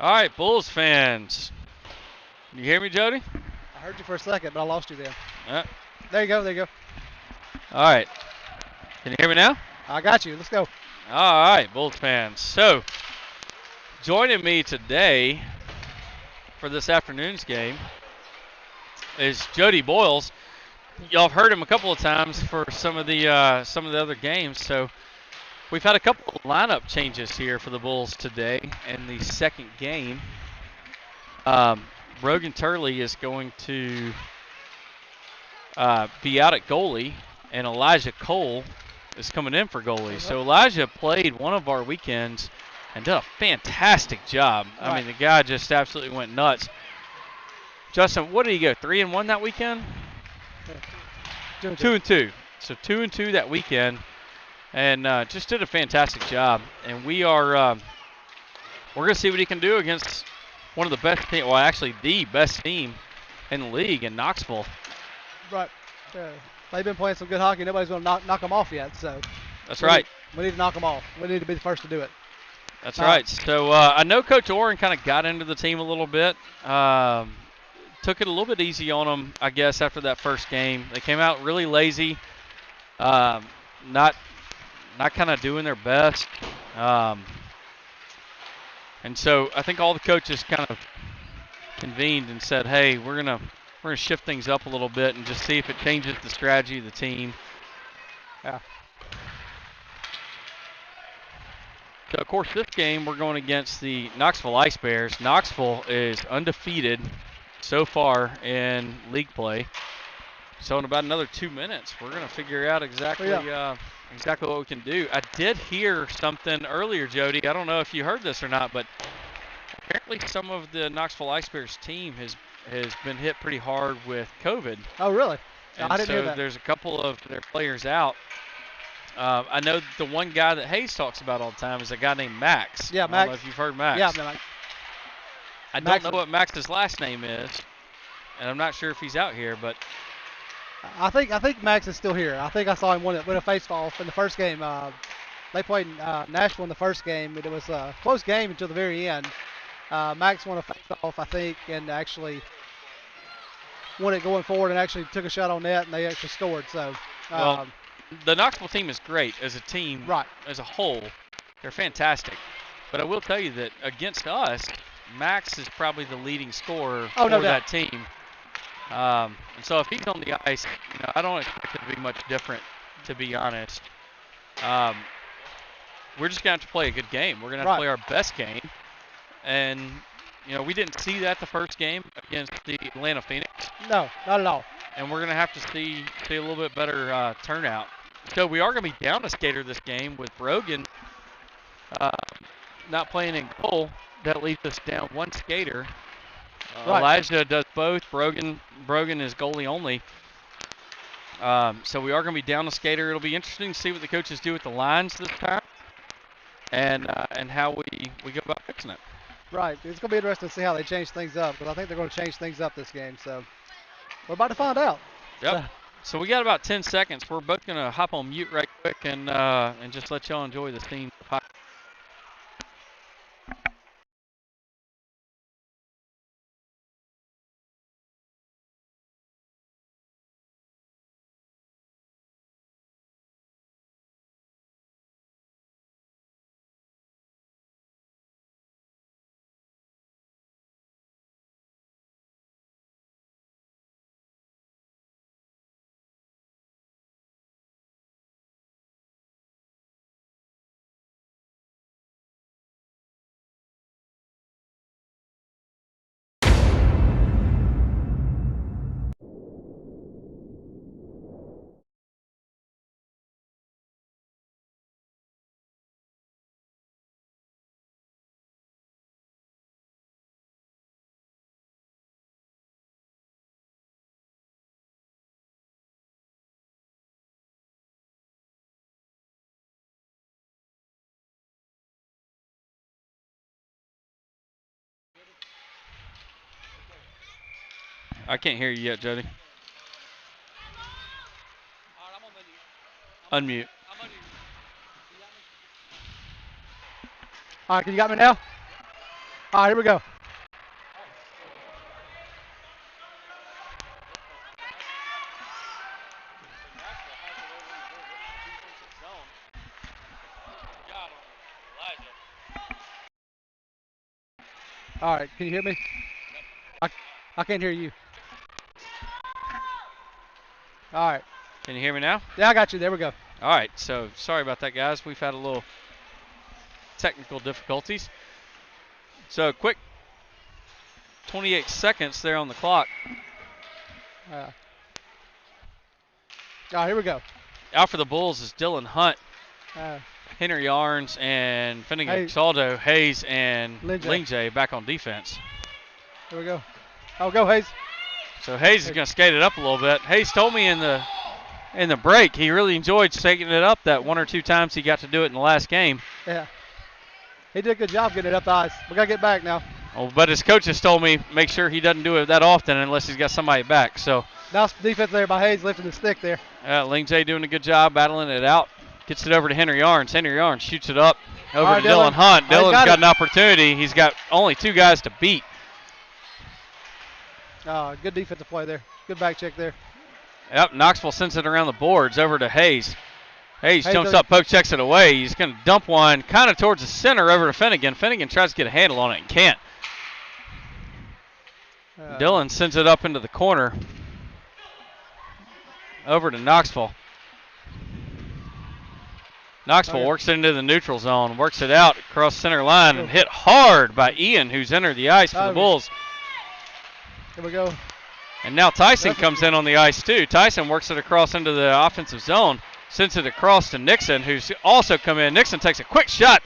All right, Bulls fans. You hear me, Jody? I heard you for a second, but I lost you then. Uh, There you go. There you go. all right. Can you hear me now? I got you. Let's go. All right, Bulls fans. So, joining me today for this afternoon's game is Jody Boyles. Y'all have heard him a couple of times for some of the other games. So, we've had a couple of lineup changes here for the Bulls today in the second game. Brogan Turley is going to be out at goalie, and Elijah Cole is coming in for goalie. So Elijah played one of our weekends and did a fantastic job. I mean, the guy just absolutely went nuts. Justin, what did he go, 3-1 that weekend? 2-2. So 2-2 that weekend, and just did a fantastic job. And we're going to see what he can do against one of the best teams, well, actually the best team in the league in Knoxville. Right. They've been playing some good hockey. Nobody's going to knock them off yet. So that's right. We need to knock them off. We need to be the first to do it. That's right. So I know Coach Orrin kind of got into the team a little bit. Took it a little bit easy on them, I guess, after that first game. They came out really lazy, not kind of doing their best. And so I think all the coaches kind of convened and said, hey, we're gonna shift things up a little bit and just see if it changes the strategy of the team. Yeah. So, of course, this game we're going against the Knoxville Ice Bears. Knoxville is undefeated so far in league play. So in about another 2 minutes, we're going to figure out exactly what we can do. I did hear something earlier, Jody. I don't know if you heard this or not, but apparently some of the Knoxville Ice Bears team has been hit pretty hard with COVID. Oh, really? And I didn't hear that. There's a couple of their players out. I know the one guy that Hayes talks about all the time is a guy named Max. Yeah, Max. I don't know if you've heard Max. Yeah, Max. I don't know what Max's last name is, and I'm not sure if he's out here, but I think Max is still here. I think I saw him win a face-off in the first game. They played Nashville in the first game, and it was a close game until the very end. Max won a face-off, I think, and actually won it going forward and actually took a shot on net, and they actually scored. So, the Knoxville team is great as a team, right? As a whole, they're fantastic. But I will tell you that against us, Max is probably the leading scorer for that team. And so if he's on the ice, I don't expect it to be much different, to be honest. We're just going to have to play a good game. We're going to have to play our best game. And, we didn't see that the first game against the Atlanta Phoenix. No, not at all. And we're going to have to see a little bit better turnout. So we are going to be down a skater this game with Brogan not playing in goal. That leaves us down one skater. Elijah does both. Brogan is goalie only. So we are going to be down a skater. It'll be interesting to see what the coaches do with the lines this time, and how we go about fixing it. Right. It's going to be interesting to see how they change things up, because I think they're going to change things up this game. So we're about to find out. Yep. So we got about 10 seconds. We're both going to hop on mute right quick and just let y'all enjoy the scene. I can't hear you yet, Jody. Unmute. All right, can you got me now? All right, here we go. All right, can you hear me? I can't hear you. All right. Can you hear me now? Yeah, I got you. There we go. All right, so sorry about that, guys. We've had a little technical difficulties. So quick 28 seconds there on the clock. All right, here we go. Out for the Bulls is Dylan Hunt, Uh, Henry Arns, and Finnegan Hayes. Saldo, Hayes, and Linjay. Linjay back on defense. Here we go. Oh, go Hayes. So Hayes is going to skate it up a little bit. Hayes told me in the break he really enjoyed shaking it up that 1 or 2 times he got to do it in the last game. Yeah. He did a good job getting it up the ice. We got to get back now. Oh, but his coaches told me make sure he doesn't do it that often unless he's got somebody back. So Nice defense there by Hayes lifting the stick there. Linjay doing a good job battling it out. Gets it over to Henry Arns. Henry Arns shoots it up over All right, to Dylan Hunt. All right, Dylan's got it. an opportunity. He's got only 2 guys to beat. Good defensive play there. Good back check there. Yep, Knoxville sends it around the boards over to Hayes. Hayes Hayes jumps does- up, poke checks it away. He's going to dump one kind of towards the center over to Finnegan. Finnegan tries to get a handle on it and can't. Dylan sends it up into the corner over to Knoxville. Knoxville works it into the neutral zone, works it out across center line, and hit hard by Ian, who's entered the ice for the Bulls. Here we go. And now Tyson comes in on the ice too. Tyson works it across into the offensive zone, sends it across to Nixon, who's also come in. Nixon takes a quick shot,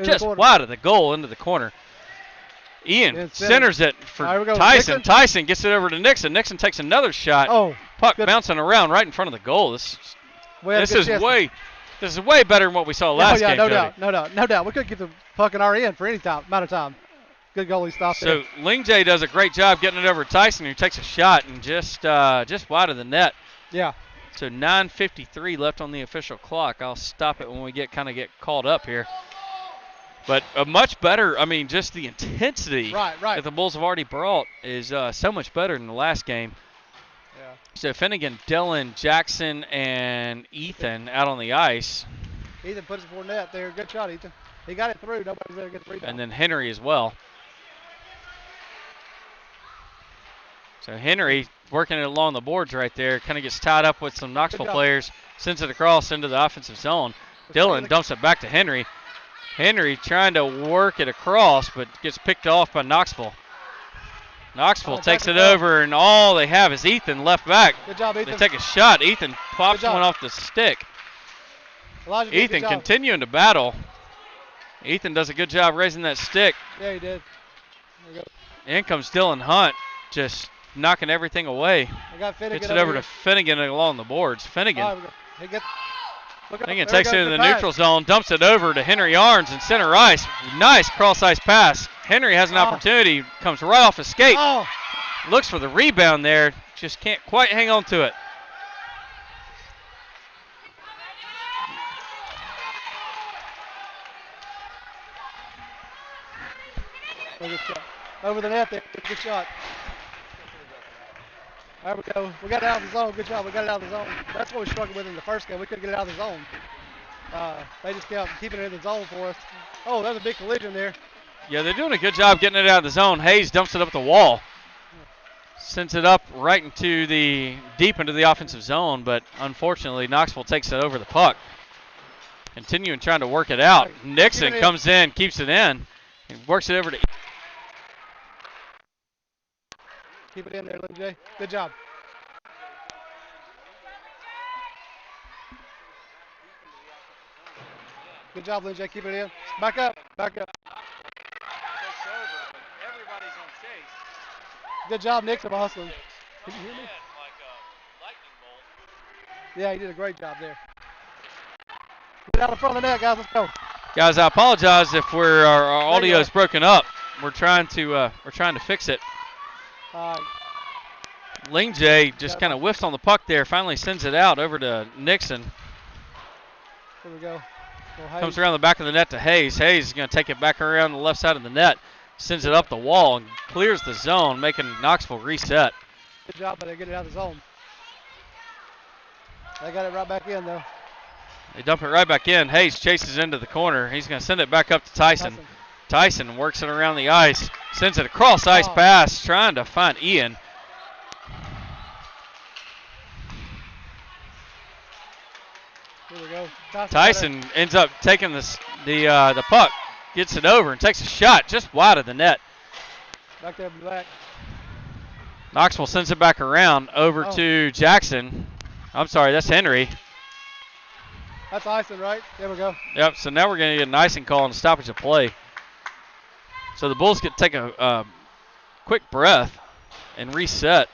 just wide of the goal into the corner. Ian centers it for Tyson. Tyson gets it over to Nixon. Nixon takes another shot. Puck bouncing around right in front of the goal. This is way better than what we saw last game. No doubt. We couldn't get the puck in our end for any amount of time. Good goalie stop there. So Lingjay does a great job getting it over to Tyson, who takes a shot and just wide of the net. Yeah. So 9:53 left on the official clock. I'll stop it when we get called up here. But a much better, just the intensity that the Bulls have already brought is so much better than the last game. Yeah. So Finnegan, Dylan, Jackson, and Ethan out on the ice. Ethan puts it for net there. Good shot, Ethan. He got it through. Nobody's there to get the rebound. And then Henry as well. So Henry working it along the boards right there, kind of gets tied up with some Knoxville players, sends it across into the offensive zone. Dylan dumps it back to Henry. Henry trying to work it across, but gets picked off by Knoxville. Knoxville takes it over, and all they have is Ethan left back. Good job, Ethan. They take a shot. Ethan pops one off the stick. Elijah, Ethan continuing to battle. Ethan does a good job raising that stick. Yeah, he did. There you go. In comes Dylan Hunt, just knocking everything away. Gets it over to Finnegan along the boards. Finnegan takes it into the neutral zone, dumps it over to Henry Arns in center ice. Nice cross-ice pass. Henry has an opportunity, comes right off his skate. Looks for the rebound there, just can't quite hang on to it. Over the net there, good shot. There we go. We got it out of the zone. Good job. We got it out of the zone. That's what we struggled with in the first game. We couldn't get it out of the zone. They just kept keeping it in the zone for us. Oh, that was a big collision there. Yeah, they're doing a good job getting it out of the zone. Hayes dumps it up the wall. Sends it up right into deep into the offensive zone, but unfortunately Knoxville takes it over the puck. Continuing trying to work it out. Nixon comes in, keeps it in, and works it over to Keep it in there, Linjay. Good job. Good job, Linjay. Keep it in. Back up. Good job, Nixon, for hustling. Can you hear me? Yeah, he did a great job there. Get out in front of the net, guys. Let's go. Guys, I apologize if our audio is broken up. We're trying to fix it. Lingjay just kind of whiffs on the puck there. Finally sends it out over to Nixon. Here we go. Comes around the back of the net to Hayes. Hayes is going to take it back around the left side of the net. sends it up the wall and clears the zone, making Knoxville reset. Good job, but they get it out of the zone. They got it right back in, though. They dump it right back in. Hayes chases into the corner. He's going to send it back up to Tyson. Tyson works it around the ice, sends it across ice pass, trying to find Ian. Here we go. Tyson ends up taking the puck, gets it over, and takes a shot just wide of the net. Back there in the back. Knoxville sends it back around over to Jackson. I'm sorry, that's Henry. That's icing, right? There we go. Yep, so now we're going to get an icing call and a stoppage of play. So the Bulls get to take a quick breath and reset.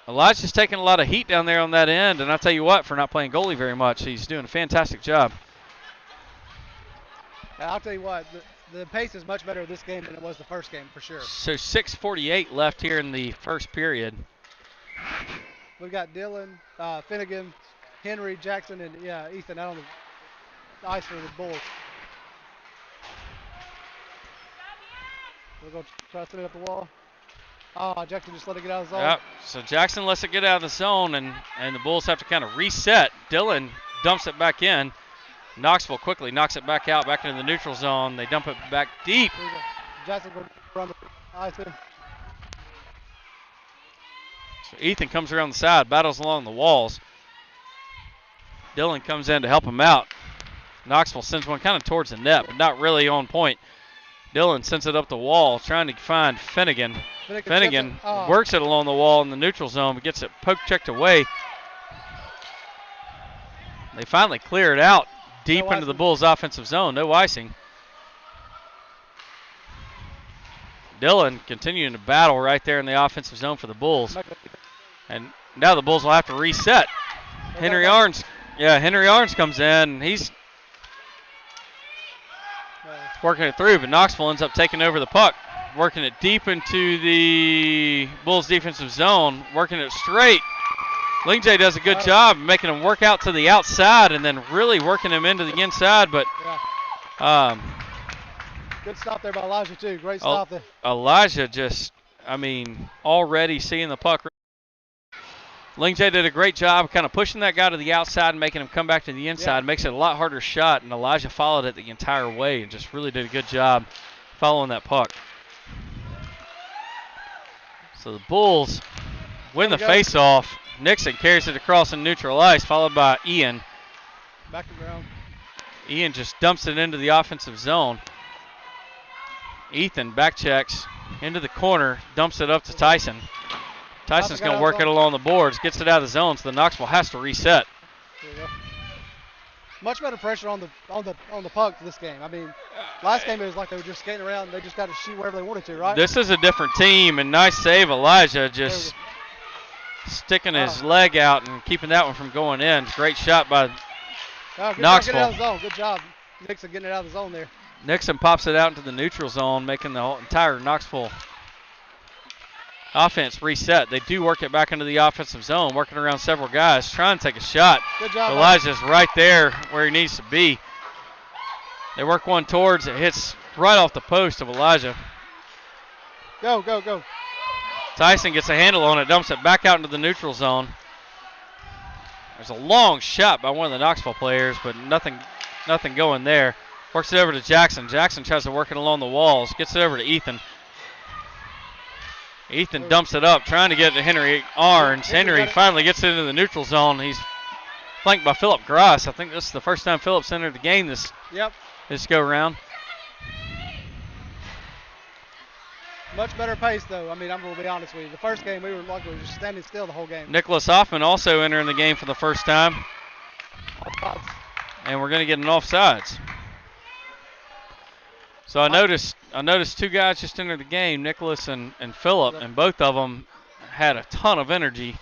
Elijah's taking a lot of heat down there on that end, and I'll tell you what, for not playing goalie very much, he's doing a fantastic job. I'll tell you what, the pace is much better this game than it was the first game, for sure. So 6:48 left here in the first period. We've got Dylan, Finnegan, Henry, Jackson, and Ethan out on the ice for the Bulls. We'll go try to set it up the wall. Oh, Jackson just let it get out of the zone. Yep. So Jackson lets it get out of the zone, and the Bulls have to kind of reset. Dylan dumps it back in. Knoxville quickly knocks it back out, back into the neutral zone. They dump it back deep. Jackson going to run the ice in. So Ethan comes around the side, battles along the walls. Dylan comes in to help him out. Knoxville sends one kind of towards the net, but not really on point. Dylan sends it up the wall, trying to find Finnegan. Finnegan works it along the wall in the neutral zone, but gets it poke checked away. They finally clear it out deep into the Bulls' offensive zone. No icing. Dylan continuing to battle right there in the offensive zone for the Bulls. And now the Bulls will have to reset. Henry Arns comes in. He's working it through, but Knoxville ends up taking over the puck, working it deep into the Bulls' defensive zone, working it straight. Lingjay does a good job making him work out to the outside and then really working him into the inside, but good stop there by Elijah too. Great stop there. Elijah already seeing the puck. Lingjay did a great job kind of pushing that guy to the outside and making him come back to the inside. Makes it a lot harder shot, and Elijah followed it the entire way and just really did a good job following that puck. So the Bulls win the face-off. Nixon carries it across in neutral ice, followed by Ian. Back around. Ian just dumps it into the offensive zone. Ethan back checks into the corner, dumps it up to Tyson. Tyson's going to work it along the boards, gets it out of the zone, so the Knoxville has to reset. There you go. Much better pressure on the puck this game. I mean, last game it was like they were just skating around. They just got to shoot wherever they wanted to, right? This is a different team, and nice save, Elijah, just sticking his leg out and keeping that one from going in. Great shot by Knoxville. Get it out of the zone. Good job, Nixon, getting it out of the zone there. Nixon pops it out into the neutral zone, making the whole entire Knoxville offense reset. They do work it back into the offensive zone, working around several guys, trying to take a shot. Good job. Elijah's right there where he needs to be. They work one towards, it hits right off the post of Elijah. Go, go, go. Tyson gets a handle on it, dumps it back out into the neutral zone. There's a long shot by one of the Knoxville players, but nothing going there. Works it over to Jackson. Jackson tries to work it along the walls, gets it over to Ethan. Ethan dumps it up, trying to get it to Henry Arns. Henry finally gets it into the neutral zone. He's flanked by Philip Gross. I think this is the first time Philip's entered the game this go-round. Much better pace, though. I mean, I'm going to be honest with you. The first game, we were just standing still the whole game. Nicholas Hoffman also entering the game for the first time. And we're going to get an offsides. So I noticed two guys just entered the game, Nicholas and Phillip, and both of them had a ton of energy.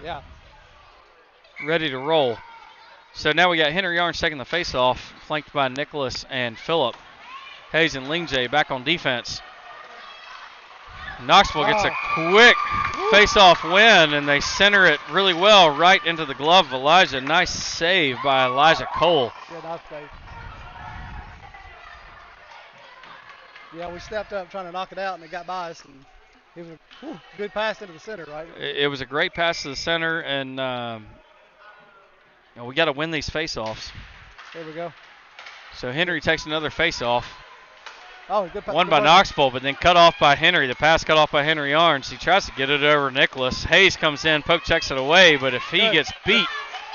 Yeah. Ready to roll. So now we got Henry Arns taking the face-off, flanked by Nicholas and Phillip. Hayes and Lingjay back on defense. Knoxville gets a quick face-off win, and they center it really well right into the glove of Elijah. Nice save by Elijah Cole. Yeah, nice save. Yeah, we stepped up trying to knock it out, and it got by us. And it was a good pass into the center, right? It was a great pass to the center, and we got to win these face-offs. There we go. So Henry takes another face-off. Oh, good pass. Won by Knoxville, but then cut off by Henry. The pass cut off by Henry Arns. He tries to get it over to Nicholas. Hayes comes in, poke checks it away, but if he gets beat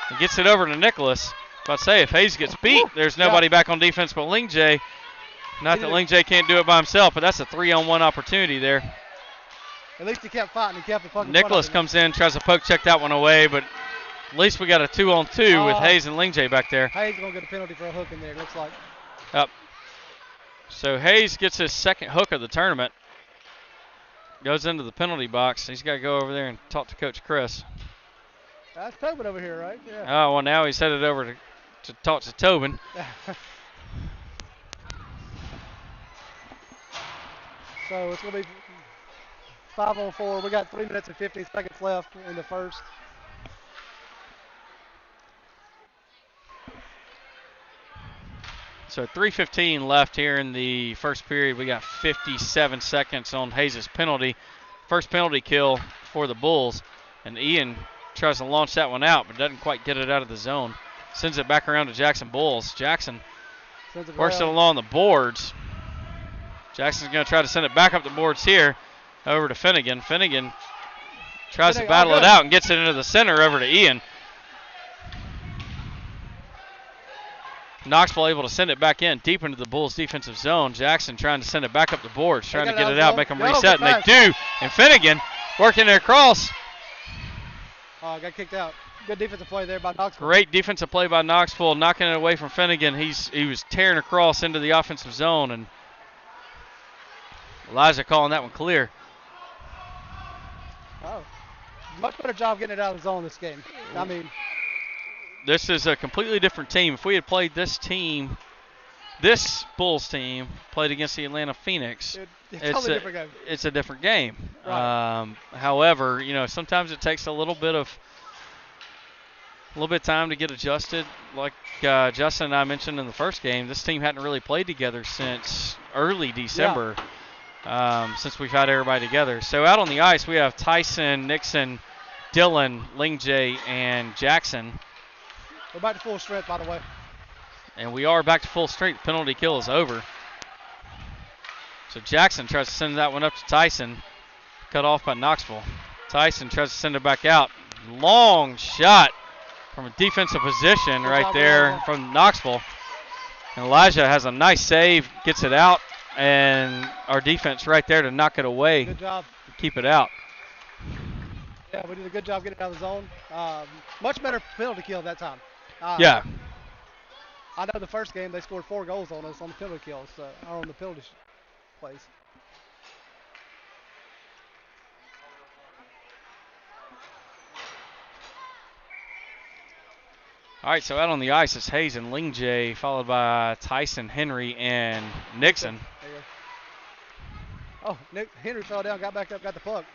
and gets it over to Nicholas, about to say, if Hayes gets beat, there's nobody back on defense but Ling J. Not that Ling J can't do it by himself, but that's a 3-on-1 opportunity there. At least he kept fighting. He kept the fucking. Nicholas comes in, tries to poke check that one away, but at least we got a 2-on-2 with Hayes and Ling J back there. Hayes going to get a penalty for a hook in there, it looks like. Yep. So Hayes gets his second hook of the tournament. Goes into the penalty box. He's got to go over there and talk to Coach Chris. That's Tobin over here, right? Yeah. Oh, well, now he's headed over to talk to Tobin. So it's going to be 5-on-4. We got 3 minutes and 15 seconds left in the first. So 3:15 left here in the first period. We got 57 seconds on Hayes' penalty. First penalty kill for the Bulls. And Ian tries to launch that one out, but doesn't quite get it out of the zone. Sends it back around to Jackson Bulls. Jackson works it along the boards. Jackson's going to try to send it back up the boards here over to Finnegan. Finnegan tries to battle it out and gets it into the center over to Ian. Knoxville able to send it back in deep into the Bulls' defensive zone. Jackson trying to send it back up the boards, trying to get it out, make them reset, and they do. And Finnegan working it across. Oh, got kicked out. Good defensive play there by Knoxville. Great defensive play by Knoxville, knocking it away from Finnegan. He was tearing across into the offensive zone, and Elijah calling that one clear. Oh, much better job getting it out of the zone this game. I mean, this is a completely different team. If we had played this team, this Bulls team played against the Atlanta Phoenix, it's a different game. Right. However, sometimes it takes a little bit of time to get adjusted. Like Justin and I mentioned in the first game, this team hadn't really played together since early December, since we've had everybody together. So out on the ice, we have Tyson, Nixon, Dylan, Ling J, and Jackson. We're back to full strength, by the way. And we are back to full strength. Penalty kill is over. So Jackson tries to send that one up to Tyson. Cut off by Knoxville. Tyson tries to send it back out. Long shot from a defensive position right there from Knoxville. And Elijah has a nice save, gets it out, and our defense right there to knock it away. Good job. Keep it out. Yeah, we did a good job getting it out of the zone. Much better penalty kill that time. Yeah. I know the first game they scored 4 goals on us on the penalty kills, or on the penalty plays. All right, so out on the ice it's Hayes and Ling J, followed by Tyson, Henry, and Nixon. Oh, Henry fell down, got back up, got the puck.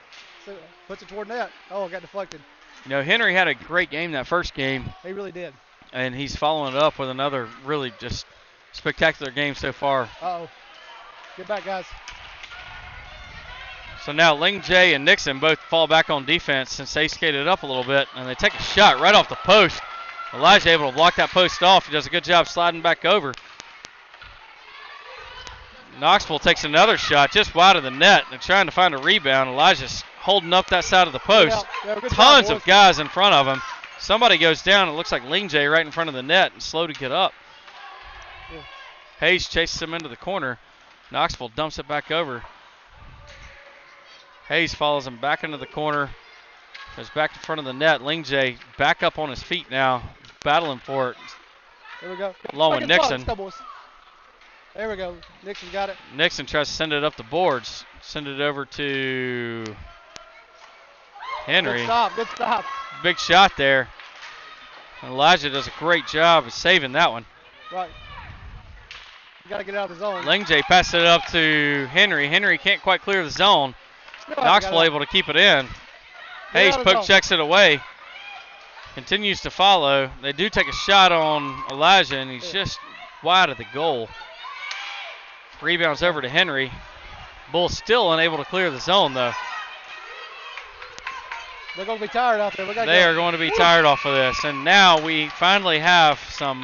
So, puts it toward net. Oh, it got deflected. Henry had a great game that first game. He really did. And he's following it up with another really just spectacular game so far. Uh-oh. Get back, guys. So now Ling J and Nixon both fall back on defense since they skated up a little bit, and they take a shot right off the post. Elijah able to block that post off. He does a good job sliding back over. Knoxville takes another shot just wide of the net. They're trying to find a rebound. Elijah's holding up that side of the post. Tons of guys in front of him. Somebody goes down. It looks like Ling J right in front of the net and slow to get up. Yeah. Hayes chases him into the corner. Knoxville dumps it back over. Hayes follows him back into the corner. Goes back in front of the net. Ling J back up on his feet now, battling for it. There we go. Along with Nixon. There we go. Nixon got it. Nixon tries to send it up the boards. Send it over to Henry. Good stop. Good stop. Big shot there. Elijah does a great job of saving that one. Right. You got to get out of the zone. Ling J passes it up to Henry. Henry can't quite clear the zone. Knoxville able to keep it in. Hayes poke checks it away. Continues to follow. They do take a shot on Elijah, and he's just wide of the goal. Rebounds over to Henry. Bulls still unable to clear the zone, though. They're going to be tired out there. They are going to be tired off of this. And now we finally have some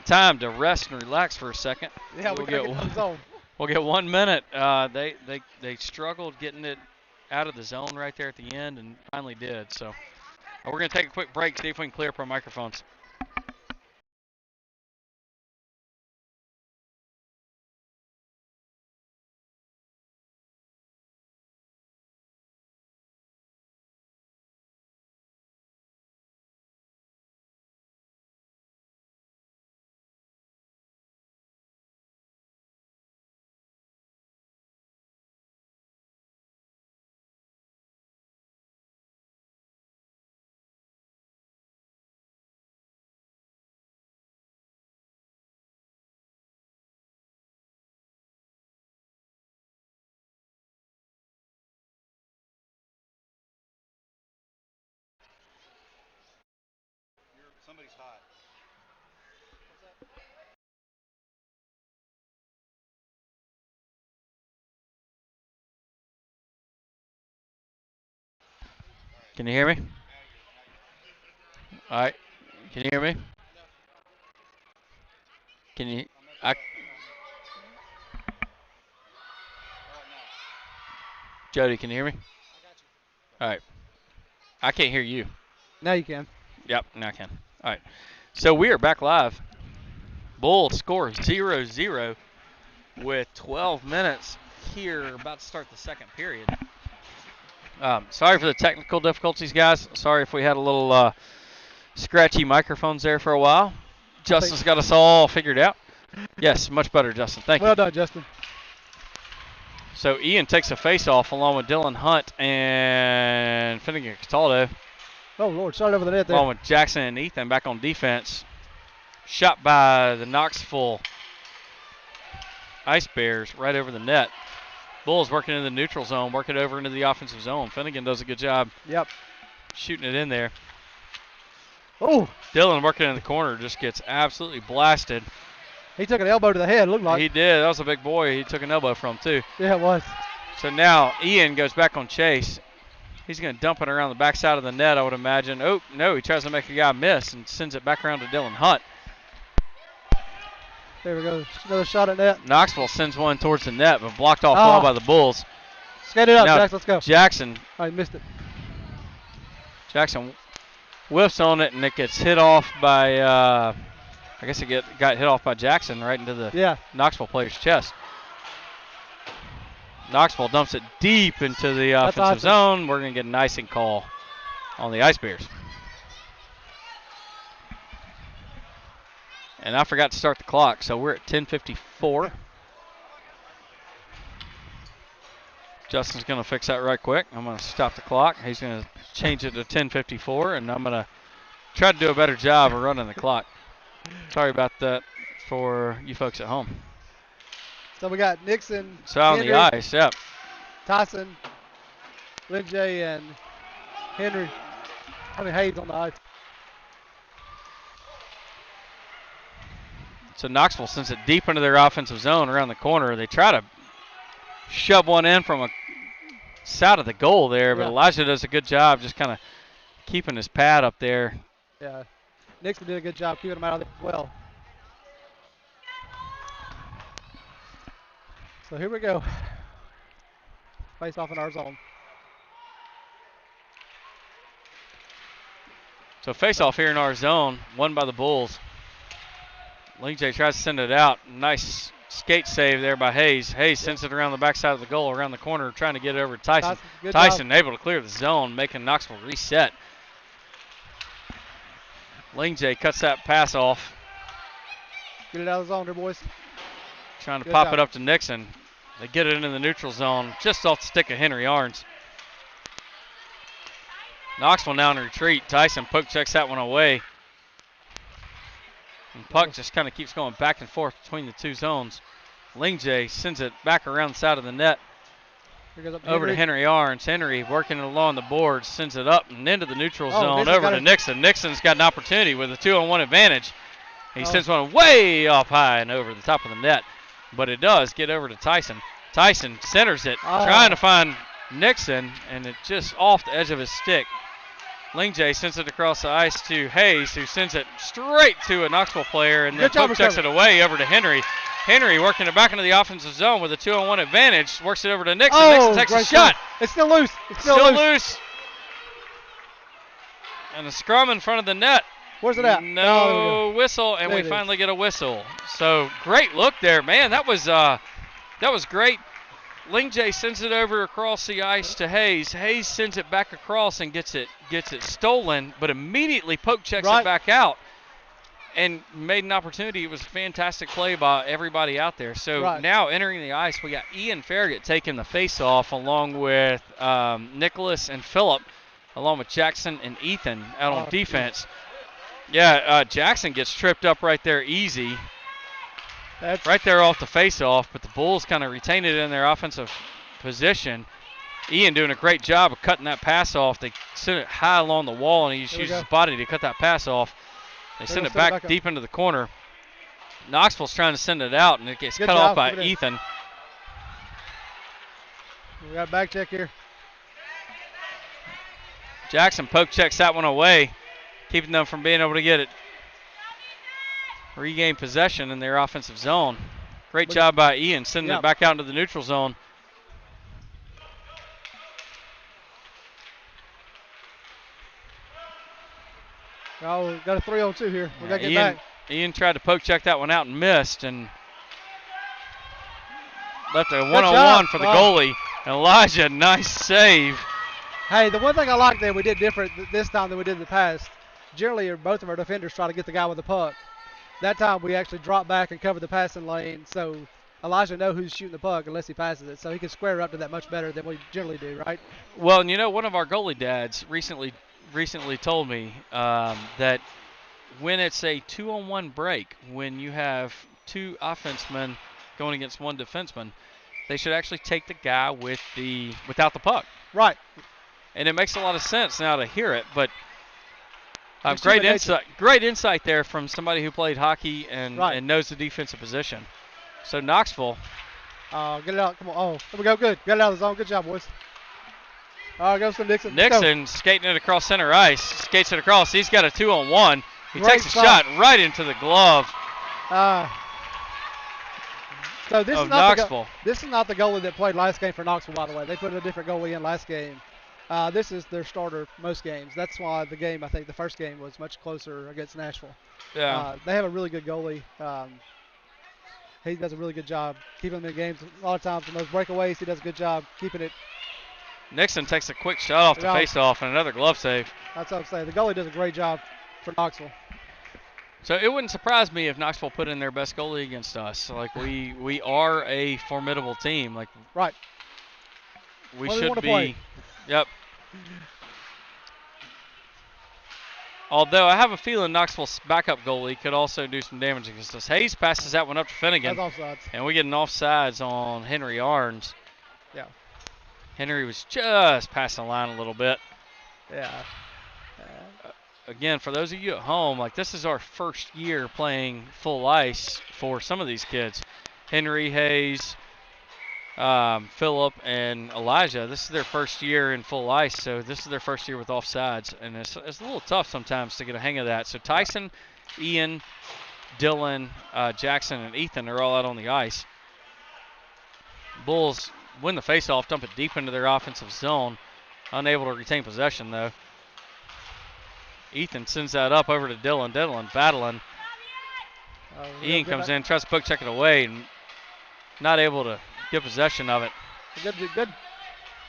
time to rest and relax for a second. Yeah, we'll get the zone. We'll get 1 minute. They struggled getting it out of the zone right there at the end and finally did. So we're going to take a quick break, see if we can clear up our microphones. Somebody's hot. Can you hear me? All right. Can you hear me? Can you? Jody, can you hear me? All right. I can't hear you. Now you can. Yep, now I can. All right. So we are back live. Bulls score 0-0 with 12 minutes here, about to start the second period. Sorry for the technical difficulties, guys. Sorry if we had a little scratchy microphones there for a while. Justin's got us all figured out. Yes, much better, Justin. Thank you. Well done, Justin. So Ian takes a face-off along with Dylan Hunt and Finnegan Cataldo. Oh, Lord, shot over the net there. Along with Jackson and Ethan back on defense. Shot by the Knoxville Ice Bears right over the net. Bulls working in the neutral zone, working over into the offensive zone. Finnegan does a good job shooting it in there. Oh. Dylan working in the corner just gets absolutely blasted. He took an elbow to the head, looked like. He did. That was a big boy. He took an elbow from, too. Yeah, it was. So now Ian goes back on Chase. He's going to dump it around the backside of the net, I would imagine. Oh, no, he tries to make a guy miss and sends it back around to Dylan Hunt. There we go. Another shot at net. Knoxville sends one towards the net, but blocked off well by the Bulls. Skate it up, now, Jackson. Let's go. Jackson. Oh, he missed it. Jackson whiffs on it, and it gets hit off by, I guess it got hit off by Jackson right into the Knoxville player's chest. Knoxville dumps it deep into the offensive zone. We're going to get an icing call on the Ice Bears. And I forgot to start the clock, so we're at 10:54. Justin's going to fix that right quick. I'm going to stop the clock. He's going to change it to 10:54, and I'm going to try to do a better job of running the clock. Sorry about that for you folks at home. So we got Nixon, so on Henry, the ice, yep. Tyson, Lynn J, and Henry. Hayes on the ice. So Knoxville sends it deep into their offensive zone around the corner. They try to shove one in from a side of the goal there, but Elijah does a good job just kind of keeping his pad up there. Yeah, Nixon did a good job keeping him out of there as well. So here we go. Face off in our zone. So face off here in our zone, won by the Bulls. Ling J tries to send it out. Nice skate save there by Hayes. Hayes sends it around the backside of the goal, around the corner, trying to get it over to Tyson. Tyson able to clear the zone, making Knoxville reset. Ling J cuts that pass off. Get it out of the zone there, boys. Trying to pop it up to Nixon. They get it into the neutral zone, just off the stick of Henry Arns. Knoxville now in retreat. Tyson poke checks that one away. And puck just kind of keeps going back and forth between the two zones. Ling J sends it back around the side of the net. Over to Henry Arns. Henry working it along the boards, sends it up and into the neutral zone, over to Nixon. Nixon's got an opportunity with a 2-on-1 advantage. He sends one way off high and over the top of the net. but it does get over to Tyson. Tyson centers it, Oh. trying to find Nixon, and it just off the edge of his stick. Lingjay sends it across the ice to Hayes, who sends it straight to a Knoxville player, and then poke checks it away over to Henry. Henry working it back into the offensive zone with a 2-on-1 advantage. Works it over to Nixon. Nixon takes a shot. It's still loose. It's still loose. And a scrum in front of the net. Where's it at? No whistle, and we finally get a whistle. So great look there, man. That was great. Lingjay sends it over across the ice to Hayes. Hayes sends it back across and gets it stolen, but immediately poke checks it back out and made an opportunity. It was a fantastic play by everybody out there. So now entering the ice, we got Ian Farragut taking the face-off along with Nicholas and Phillip, along with Jackson and Ethan out on defense. Yeah, Jackson gets tripped up right there easy. That's right there off the face-off, but the Bulls kind of retain it in their offensive position. Ian doing a great job of cutting that pass off. They sent it high along the wall, and he just uses his body to cut that pass off. They send it back deep into the corner. Knoxville's trying to send it out, and it gets cut off by Ethan. We got a back check here. Jackson poke checks that one away, keeping them from being able to get it. Regain possession in their offensive zone. Great job by Ian, sending it back out into the neutral zone. Oh, got a 3-on-2 here. We got to get back. Ian tried to poke check that one out and missed, and left a 1-on-1 for the goalie. And Elijah, nice save. Hey, the one thing I like that we did different this time than we did in the past, generally both of our defenders try to get the guy with the puck. That time we actually dropped back and covered the passing lane, so Elijah knows who's shooting the puck unless he passes it, so he can square up to that much better than we generally do, right? Well, and you know, one of our goalie dads recently told me that when it's a 2-on-1 break, when you have two offensemen going against one defenseman, they should actually take the guy without the puck. Right. And it makes a lot of sense now to hear it, but great insight there from somebody who played hockey and knows the defensive position. So Knoxville. Get it out. Come on. Oh, there we go. Good. Got it out of the zone. Good job, boys. All right, goes to Nixon. Nixon skating it across center ice. Skates it across. He's got a 2-on-1. He takes a shot right into the glove so this of is not Knoxville. This is not the goalie that played last game for Knoxville, by the way. They put a different goalie in last game. This is their starter most games. That's why the game, I think the first game was much closer against Nashville. Yeah. They have a really good goalie. He does a really good job keeping them in games. A lot of times in those breakaways, he does a good job keeping it. Nixon takes a quick shot off the face-off and another glove save. That's what I'm saying. The goalie does a great job for Knoxville. So it wouldn't surprise me if Knoxville put in their best goalie against us. Like we are a formidable team. Like we should be. Play. Yep. Although I have a feeling Knoxville's backup goalie could also do some damage against us. Hayes passes that one up to Finnegan. That's offsides. And we get an offsides on Henry Arns. Yeah. Henry was just passing the line a little bit. Yeah. Again, for those of you at home, like this is our first year playing full ice for some of these kids. Henry, Hayes, Phillip, and Elijah. This is their first year in full ice, so this is their first year with offsides, and it's a little tough sometimes to get a hang of that. So Tyson, Ian, Dylan, Jackson, and Ethan are all out on the ice. Bulls win the faceoff, dump it deep into their offensive zone. Unable to retain possession, though. Ethan sends that up over to Dylan. Dylan battling. Ian comes in, tries to poke check it away, and not able to get possession of it. Good.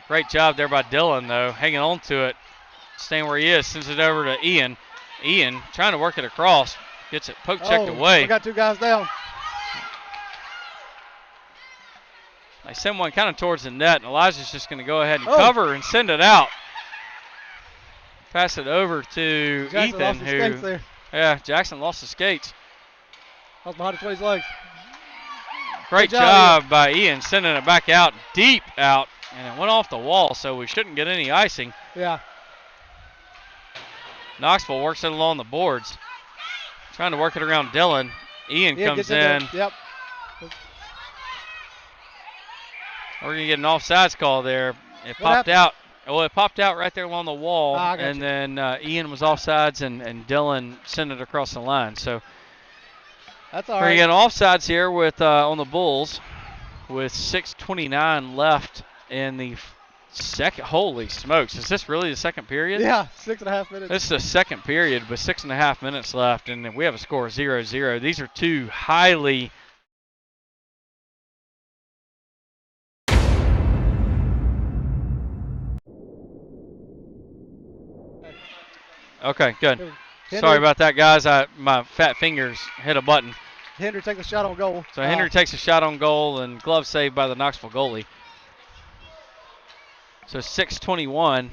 Great job there by Dylan, though, hanging on to it, staying where he is. Sends it over to Ian. Ian trying to work it across, gets it poke checked away. We got two guys down. They send one kind of towards the net, and Elijah's just going to go ahead and cover and send it out. Pass it over to Ethan, Jackson lost his skates. I was behind his legs. Great job by Ian, sending it back out, deep out, and it went off the wall, so we shouldn't get any icing. Yeah. Knoxville works it along the boards, trying to work it around Dylan. Ian comes in. Yep. We're going to get an offsides call there. It What popped happened? out. Well, it popped out right there along the wall, I got and you. then Ian was offsides, and Dylan sent it across the line. So That's all we're right. going to get offsides here with on the Bulls with 6:29 left in the second. Holy smokes. Is this really the second period? Yeah, 6.5 minutes. This is the second period with 6.5 minutes left, and we have a score of 0-0. These are two highly Okay, good. Henry, Sorry about that, guys. My fat fingers hit a button. Henry takes a shot on goal. So Henry takes a shot on goal, and glove saved by the Knoxville goalie. So 6:21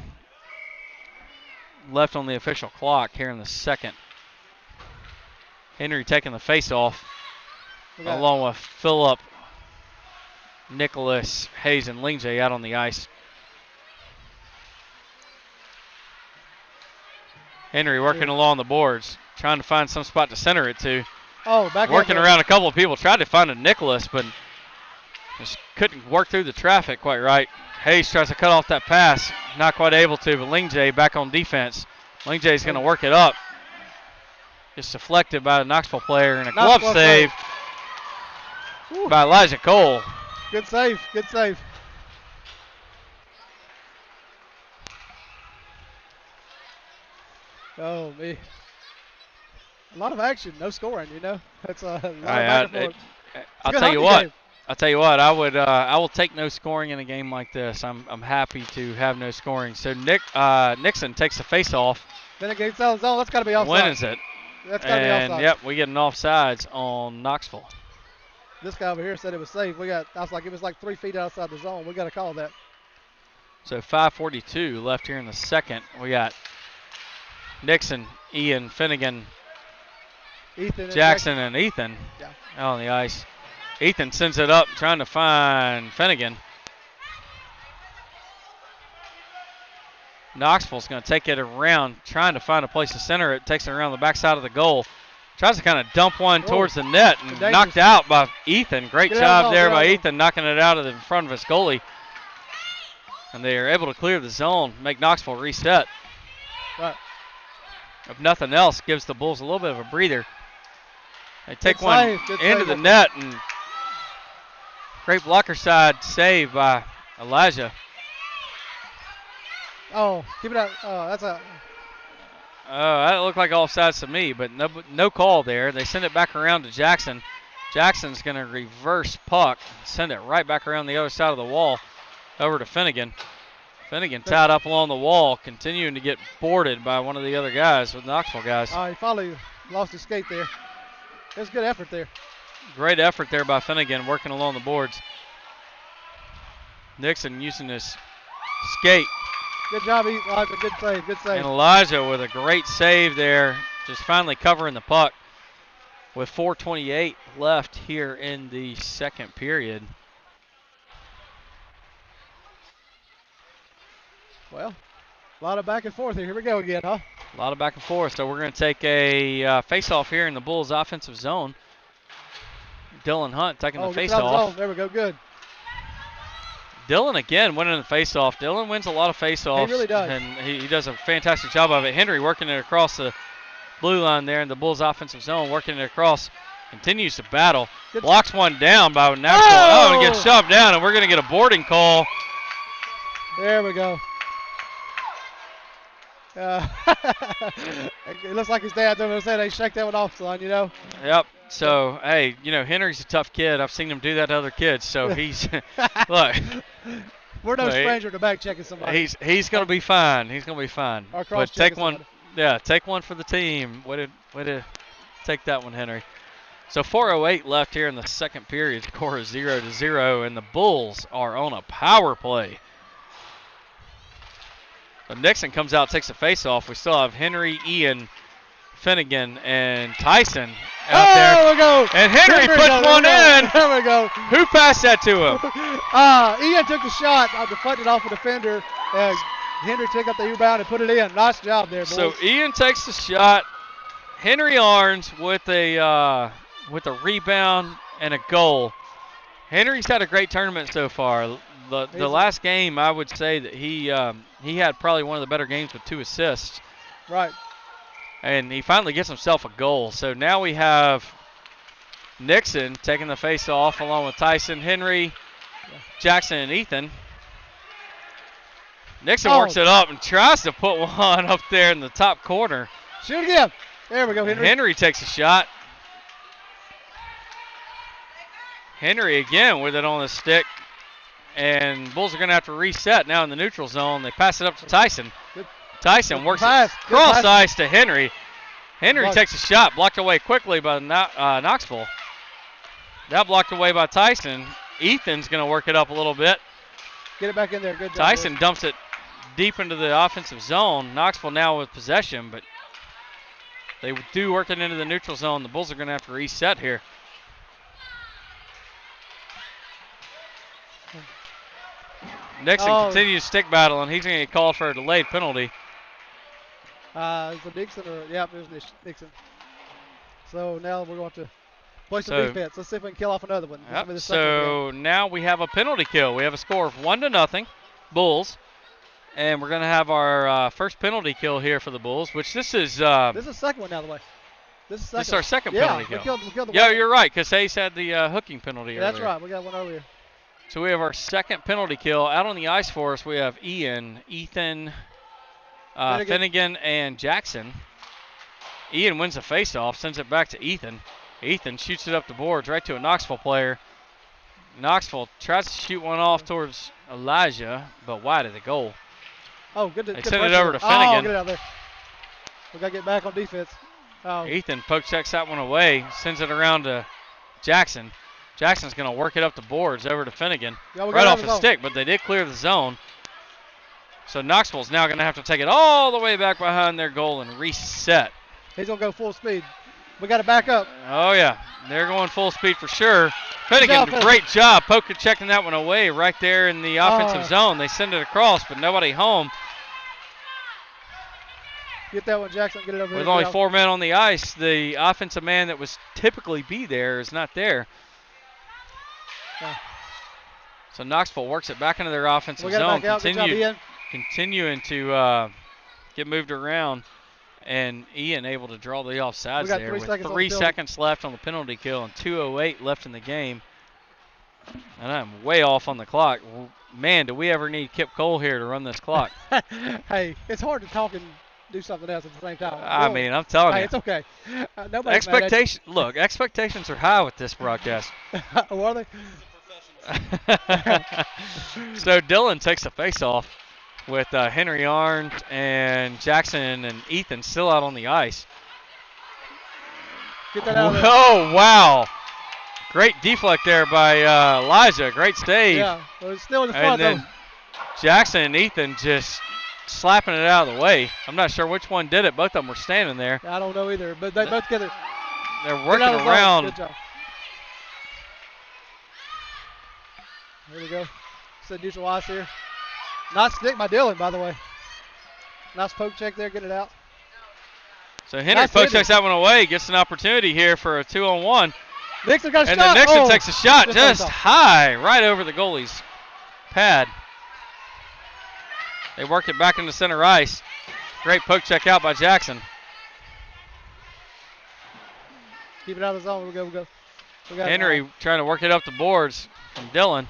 left on the official clock here in the second. Henry taking the face-off along with Phillip, Nicholas, Hayes, and Lingjay out on the ice. Henry working along the boards, trying to find some spot to center it to. Oh, back working around a couple of people. Tried to find a Nicholas, but just couldn't work through the traffic quite right. Hayes tries to cut off that pass. Not quite able to, but Lingjay back on defense. Lingjay's going to work it up. Just deflected by the Knoxville player, and a glove save by Elijah Cole. Good save. Good save. Oh, me. A lot of action, no scoring, you know. That's a lot of back and forth. I'll tell you what. I'll tell you what. I will take no scoring in a game like this. I'm happy to have no scoring. So Nixon takes the face off. Then it gets out of the zone. That's got to be offside. Wins it. That's got to be offside. Yep, we get an offsides on Knoxville. This guy over here said it was safe. I was like, it was like 3 feet outside the zone. We got to call that. So 5:42 left here in the second. We got Nixon, Ian, Finnegan, Ethan, Jackson, and Ethan out on the ice. Ethan sends it up, trying to find Finnegan. Knoxville's going to take it around, trying to find a place to center it. Takes it around the backside of the goal. Tries to kind of dump one towards the net and knocked out by Ethan. Great job there by Ethan, knocking it out of the front of his goalie. And they are able to clear the zone, make Knoxville reset. Right. If nothing else, gives the Bulls a little bit of a breather. They take one into the net, and great blocker side save by Elijah. Oh, keep it out. That's a. That looked like offsides to me, but no call there. They send it back around to Jackson. Jackson's going to reverse puck, send it right back around the other side of the wall over to Finnegan. Finnegan tied up along the wall, continuing to get boarded by one of the other guys, with Knoxville guys. He finally lost his skate there. It was good effort there. Great effort there by Finnegan, working along the boards. Nixon using his skate. Good job, Elijah. Good save. Good save. And Elijah with a great save there, just finally covering the puck with 4:28 left here in the second period. Well, a lot of back and forth here. Here we go again, huh? A lot of back and forth. So we're going to take a face-off here in the Bulls' offensive zone. Dylan Hunt taking the face-off. There we go. Good. Dylan again winning the face-off. Dylan wins a lot of face-offs. He really does. And he does a fantastic job of it. Henry working it across the blue line there in the Bulls' offensive zone, working it across. Continues to battle. Good. Blocks one down by Knoxville. And gets shoved down, and we're going to get a boarding call. There we go. It looks like his dad doing say they shake that one off, son, you know. Yep. So, hey, you know, Henry's a tough kid. I've seen him do that to other kids. So he's, look. We're no stranger to back checking somebody. He's going to be fine. He's going to be fine. But take one. Yeah, take one for the team. Way to take that one, Henry. So 4:08 left here in the second period. Score is 0-0, and the Bulls are on a power play. So Nixon comes out, takes a face-off. We still have Henry, Ian, Finnegan, and Tyson out there. There we go. And Henry puts one in. There we go. Who passed that to him? Ian took the shot. I deflected off a defender. Henry took up the rebound and put it in. Nice job there, boys. So Ian takes the shot. Henry Arns with a rebound and a goal. Henry's had a great tournament so far. The last game, I would say that he had probably one of the better games with 2 assists. Right. And he finally gets himself a goal. So now we have Nixon taking the face off along with Tyson, Henry, Jackson, and Ethan. Nixon works it up and tries to put one up there in the top corner. Shoot again. There we go, Henry. Henry takes a shot. Henry again with it on the stick. And Bulls are going to have to reset now in the neutral zone. They pass it up to Tyson. Good. Tyson works it cross ice to Henry. Henry takes a shot, blocked away quickly by Knoxville. That blocked away by Tyson. Ethan's going to work it up a little bit. Get it back in there. Good job. Tyson dumps it deep into the offensive zone. Knoxville now with possession, but they do work it into the neutral zone. The Bulls are going to have to reset here. Nixon continues stick battle, and he's going to get called for a delayed penalty. Is it Nixon or there's Nixon. So now we're going to play some defense. Let's see if we can kill off another one. Yep. So now we have a penalty kill. We have a score of 1-0, Bulls, and we're going to have our first penalty kill here for the Bulls. Which this is the second one out of the way. This is our second penalty kill. We killed the yeah, you're right, because Hayes had the hooking penalty earlier. That's right. We got one earlier. So we have our second penalty kill. Out on the ice for us, we have Ian, Ethan, Finnegan, and Jackson. Ian wins the faceoff, sends it back to Ethan. Ethan shoots it up the boards right to a Knoxville player. Knoxville tries to shoot one off towards Elijah, but wide of the goal. Oh, good. They send it over to Finnegan. Oh, get it out there. We got to get back on defense. Oh. Ethan poke checks that one away, sends it around to Jackson. Jackson's going to work it up the boards over to Finnegan. Right off the stick, but they did clear the zone. So Knoxville's now going to have to take it all the way back behind their goal and reset. He's going to go full speed. We got to back up. Oh, yeah. They're going full speed for sure. Finnegan, great job poking checking that one away right there in the offensive zone. They send it across, but nobody home. Get that one, Jackson. Get it over With only 4 men on the ice, the offensive man that was typically be there is not there. Yeah. So Knoxville works it back into their offensive zone, continuing to get moved around, and Ian able to draw the offsides there with 3 seconds left on the penalty kill and 2:08 left in the game. And I'm way off on the clock. Man, do we ever need Kip Cole here to run this clock? Hey, it's hard to talk and do something else at the same time. I mean, I'm telling you. It's okay. Expectations are high with this broadcast. Oh, are they? So Dylan takes the face-off with Henry Arndt and Jackson and Ethan still out on the ice. Get that out of there. Oh, wow. Great deflect there by Elijah. Great save. Yeah, well, it's still in the front, and then Jackson and Ethan just slapping it out of the way. I'm not sure which one did it. Both of them were standing there. I don't know either, but they both together. They're working around. Good job. There we go. It's a neutral ice here. Nice stick by Dylan, by the way. Nice poke check there, get it out. So Henry poke checks that one away, gets an opportunity here for a 2-on-1. Nixon got a shot. And then Nixon takes a shot just high, right over the goalie's pad. They work it back into center ice. Great poke check out by Jackson. Keep it out of the zone. We go. We got Henry trying to work it up the boards from Dylan.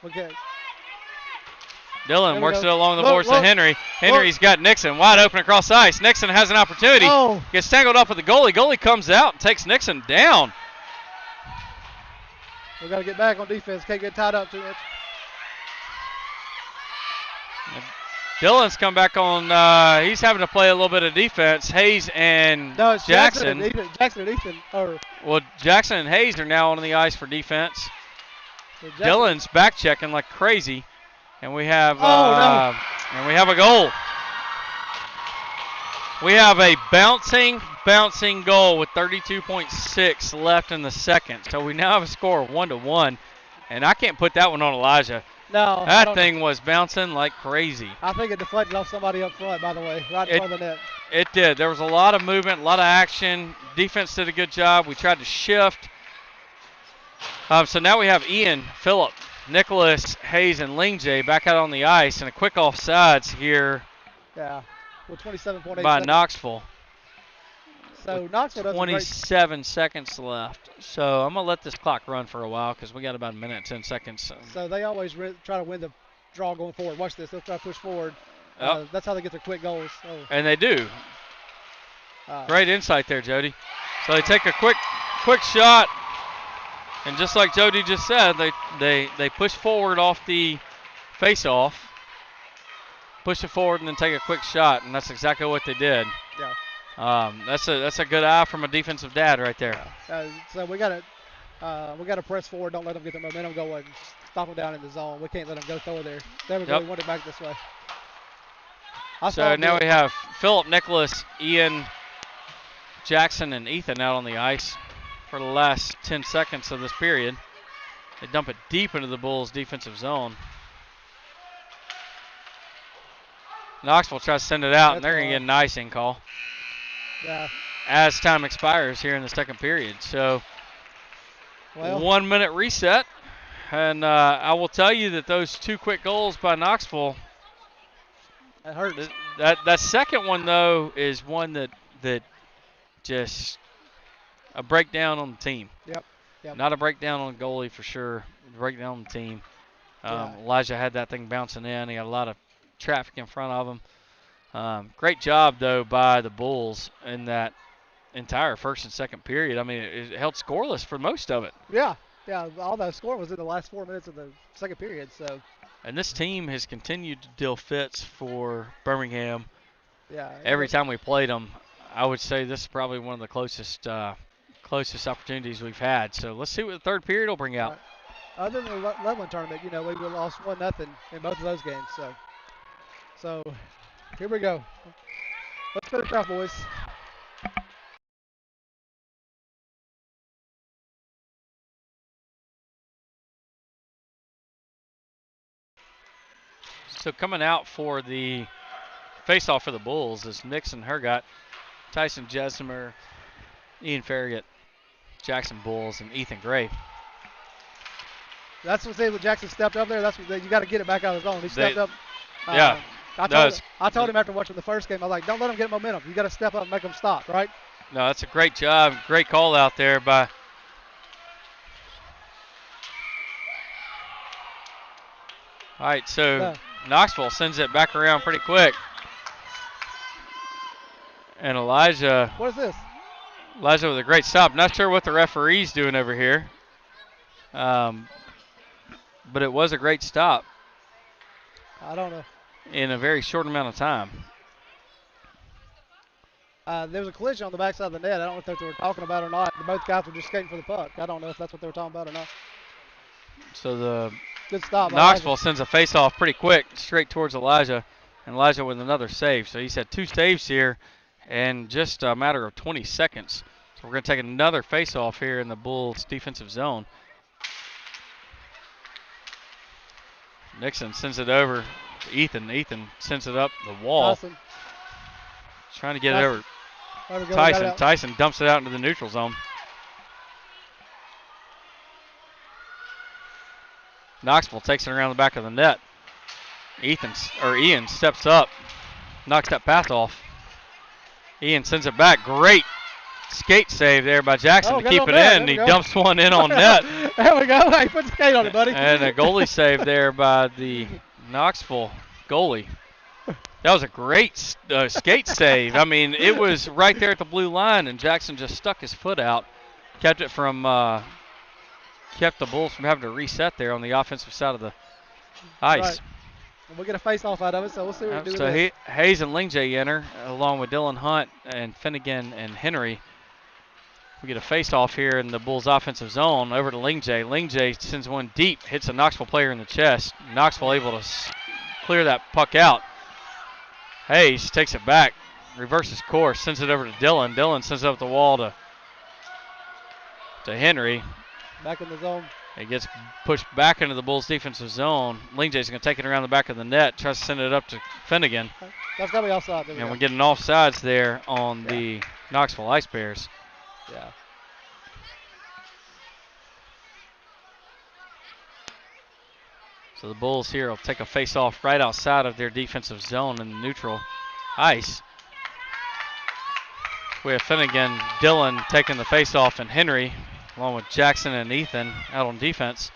Okay. Dylan works it along the boards to Henry. Henry's got Nixon wide open across the ice. Nixon has an opportunity. Gets tangled up with the goalie. Goalie comes out and takes Nixon down. We got to get back on defense. Can't get tied up too much. Dylan's come back on. He's having to play a little bit of defense. Hayes and Jackson. Jackson and Ethan. Well, Jackson and Hayes are now on the ice for defense. Dylan's back checking like crazy, and we have and we have a goal. We have a bouncing goal with 32.6 left in the second. So we now have a score of 1-1, and I can't put that one on Elijah. No, that thing was bouncing like crazy. I think it deflected off somebody up front, by the way, right in front of the net. It did. There was a lot of movement, a lot of action. Defense did a good job. We tried to shift. So now we have Ian, Phillip, Nicholas, Hayes, and Ling J back out on the ice, and a quick offsides here. Yeah, with 27.8 by seconds. Knoxville. So Knoxville does 27 seconds left. So I'm going to let this clock run for a while because we got about a minute and 10 seconds. So they always try to win the draw going forward. Watch this. They'll try to push forward. Yep. That's how they get their quick goals. Oh. And they do. Great insight there, Jody. So they take a quick shot. And just like Jody just said, they push forward off the face-off. Push it forward and then take a quick shot. And that's exactly what they did. Yeah. That's a good eye from a defensive dad right there. So we gotta press forward. Don't let them get the momentum going. Stop them down in the zone. We can't let them go forward there. There we go. We want it back this way. So now we have Phillip, Nicholas, Ian, Jackson, and Ethan out on the ice for the last 10 seconds of this period. They dump it deep into the Bulls' defensive zone. Knoxville tries to send it out, and they're going to get an icing call. Yeah. As time expires here in the second period. So 1 minute reset. And I will tell you that those two quick goals by Knoxville, that hurts. That second one, though, is one that just a breakdown on the team. Yep. Not a breakdown on the goalie for sure. A breakdown on the team. Elijah had that thing bouncing in. He had a lot of traffic in front of him. Great job, though, by the Bulls in that entire first and second period. I mean, it held scoreless for most of it. Yeah, all that score was in the last 4 minutes of the second period. So. And this team has continued to deal fits for Birmingham. Yeah. Every time we played them, I would say this is probably one of the closest opportunities we've had. So let's see what the third period will bring out. Other than the Leveland tournament, we lost 1-0 in both of those games. So here we go. Let's finish off, boys. So coming out for the face-off for the Bulls is Nixon Hergott, Tyson Jesmer, Ian Farragut, Jackson Bulls, and Ethan Gray. That's what when Jackson stepped up there. That's what you got to get it back out of the zone. He stepped up. Yeah. I told him after watching the first game, I was like, don't let him get momentum. You got to step up and make them stop, right? No, that's a great job. Great call out there by All right, so Knoxville sends it back around pretty quick. And Elijah. What is this? Elijah with a great stop. Not sure what the referee's doing over here. But it was a great stop. I don't know. In a very short amount of time. There was a collision on the backside of the net. I don't know if that's what they were talking about or not. Both guys were just skating for the puck. I don't know if that's what they were talking about or not. So the good stop. Knoxville sends a face-off pretty quick, straight towards Elijah. And Elijah with another save. So he's had two saves here in just a matter of 20 seconds. So we're going to take another face-off here in the Bulls' defensive zone. Nixon sends it over to Ethan. Ethan sends it up the wall. Tyson. Trying to get it over. Tyson. Tyson dumps it out into the neutral zone. Knoxville takes it around the back of the net. Ian steps up, knocks that pass off. Ian sends it back. Great skate save there by Jackson to keep it in. He dumps one in on net. There we go. Hey, put the skate on it, buddy. And a goalie save there by the Knoxville goalie. That was a great skate save. I mean, it was right there at the blue line, and Jackson just stuck his foot out, kept the Bulls from having to reset there on the offensive side of the ice. Right. And we'll get a face-off out of it, so we'll see what we do with it. Hayes and Lingjay enter, along with Dylan Hunt and Finnegan and Henry. We get a face-off here in the Bulls' offensive zone over to Lingjay. Lingjay sends one deep, hits a Knoxville player in the chest. Knoxville able to clear that puck out. Hayes takes it back, reverses course, sends it over to Dylan. Dylan sends it up the wall to Henry. Back in the zone. It gets pushed back into the Bulls' defensive zone. Lingjay's going to take it around the back of the net, tries to send it up to Finnegan. That's got to be offside. And we're getting offsides there on the Knoxville Ice Bears. Yeah. So the Bulls here will take a face-off right outside of their defensive zone in the neutral ice. We have Finnegan, Dylan taking the face-off, and Henry, along with Jackson and Ethan, out on defense.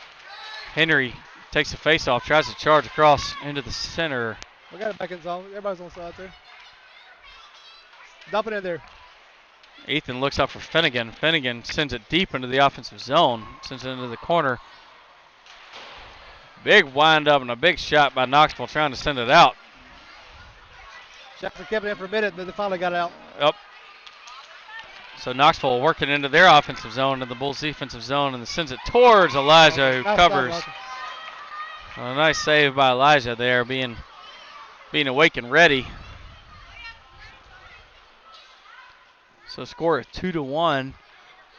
Henry takes the face-off, tries to charge across into the center. We got it back in zone. Everybody's on side there. Dump it in there. Ethan looks up for Finnegan. Finnegan sends it deep into the offensive zone, sends it into the corner. Big wind-up and a big shot by Knoxville trying to send it out. Jackson kept it in for a minute, but they finally got out. Yep. So Knoxville working into their offensive zone, into the Bulls' defensive zone, and sends it towards Elijah, who covers. A nice save by Elijah there, being awake and ready. So score is 2-1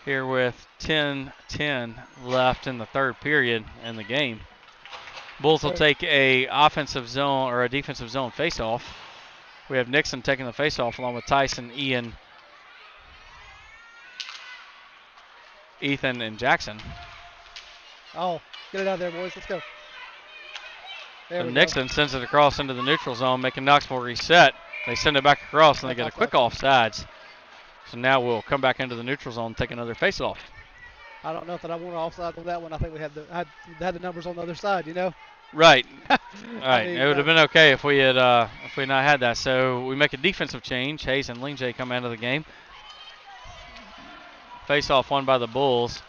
here with 10:10 left in the third period in the game. Bulls will take a offensive zone or a defensive zone face-off. We have Nixon taking the face-off along with Tyson, Ian, Ethan, and Jackson. Oh, get it out there, boys. Let's go. There So Nixon sends it across into the neutral zone, making Knoxville reset. They send it back across, and they get a quick offsides. So now we'll come back into the neutral zone and take another face-off. I don't know if I want to offside on that one. I think we had the numbers on the other side, you know? Right. Right. I mean, it would have been okay if we not had that. So we make a defensive change. Hayes and Lingjay come out of the game. Face-off won by the Bulls.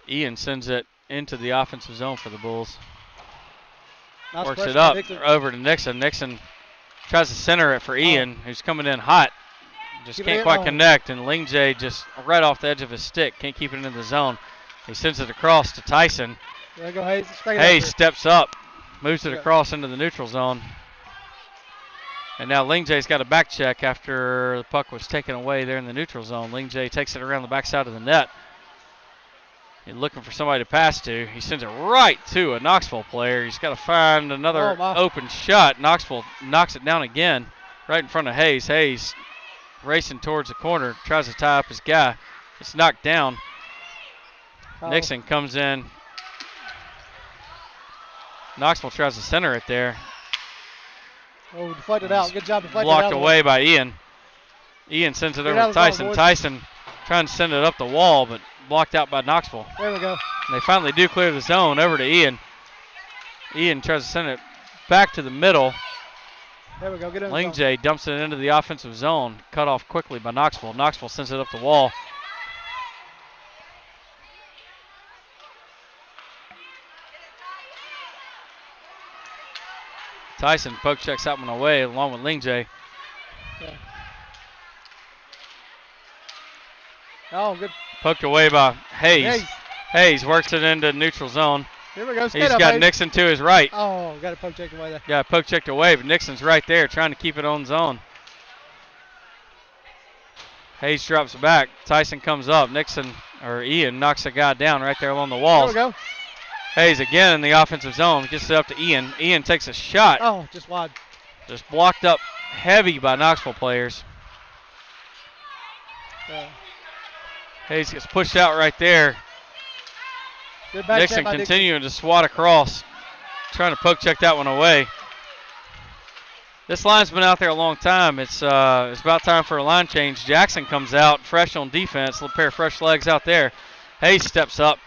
Ian sends it into the offensive zone for the Bulls. Nice Works pressure it up Nixon. over to Nixon. Nixon tries to center it for Ian, who's coming in hot. Just Give can't it quite in. connect, and Lingjay just right off the edge of his stick. Can't keep it in the zone. He sends it across to Tyson. There you go, Hayes. Straight Hayes out steps up, moves it Yeah. across into the neutral zone. And now Lingjay's got a back check after the puck was taken away there in the neutral zone. Lingjay takes it around the backside of the net. He's looking for somebody to pass to. He sends it right to a Knoxville player. He's got to find another open shot. Knoxville knocks it down again right in front of Hayes. Hayes racing towards the corner, tries to tie up his guy. It's knocked down. Nixon comes in. Knoxville tries to center it there. Oh, deflected out. Good job deflecting out. Blocked away by Ian. Ian sends it Get over out to of the zone, Tyson. boys. Tyson trying to send it up the wall, but blocked out by Knoxville. There we go. And they finally do clear the zone over to Ian. Ian tries to send it back to the middle. There we go. Get in the zone. Lingjay dumps it into the offensive zone. Cut off quickly by Knoxville. Knoxville sends it up the wall. Tyson poke checks that one away along with Lingjay. Yeah. Oh, good. Poked away by Hayes. Hayes. Hayes works it into neutral zone. Here we go. He's Skate up, got Hayes. Nixon to his right. Oh, got it poke checked away there. Yeah, poke checked away, but Nixon's right there trying to keep it on zone. Hayes drops back. Tyson comes up. Nixon or Ian knocks the guy down right there along the There walls. we go. Hayes again in the offensive zone. Gets it up to Ian. Ian takes a shot. Oh, just wide. Just blocked up heavy by Knoxville players. Hayes gets pushed out right there. Good back Nixon check by continuing to swat across. Trying to poke check that one away. This line's been out there a long time. It's about time for a line change. Jackson comes out fresh on defense. A little pair of fresh legs out there. Hayes steps up.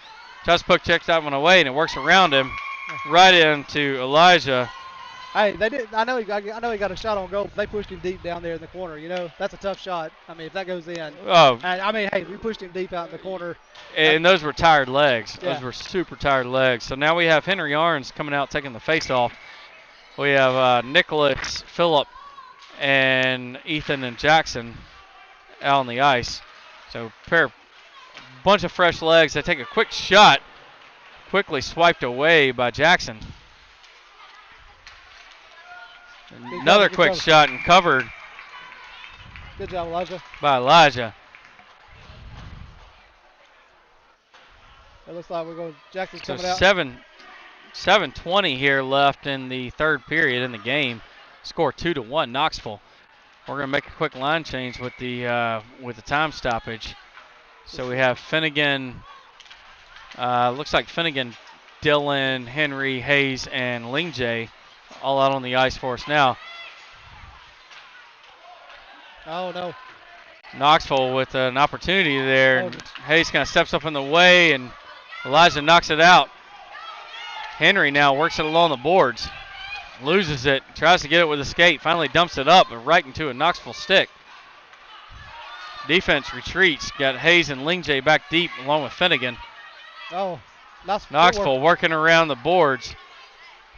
Tries to poke check that one away, and it works around him. Right into Elijah. Hey, they did. I know he got a shot on goal. But they pushed him deep down there in the corner. You know, that's a tough shot. I mean, if that goes in. Oh, And, I mean, hey, we pushed him deep out in the corner. and those were tired legs. Yeah. Those were super tired legs. So now we have Henry Arns coming out taking the face-off. We have Nicholas, Phillip, and Ethan and Jackson out on the ice. So bunch of fresh legs. They take a quick shot, quickly swiped away by Jackson. Another good quick cover. shot and covered Good job, Elijah. by Elijah. It looks like we're going. Jackson's So coming out. 7:20 here left in the third period in the game. Score 2-1 Knoxville. We're going to make a quick line change with the time stoppage. So we have Finnegan. Looks like Finnegan Dillon, Henry, Hayes, and Lingjay all out on the ice for us now. Oh, no. Knoxville with an opportunity there. Oh. Hayes kind of steps up in the way, and Elijah knocks it out. Henry now works it along the boards. Loses it, tries to get it with a skate, finally dumps it up, but right into a Knoxville stick. Defense retreats, got Hayes and Lingjay back deep along with Finnegan. Oh, Knoxville working around the boards.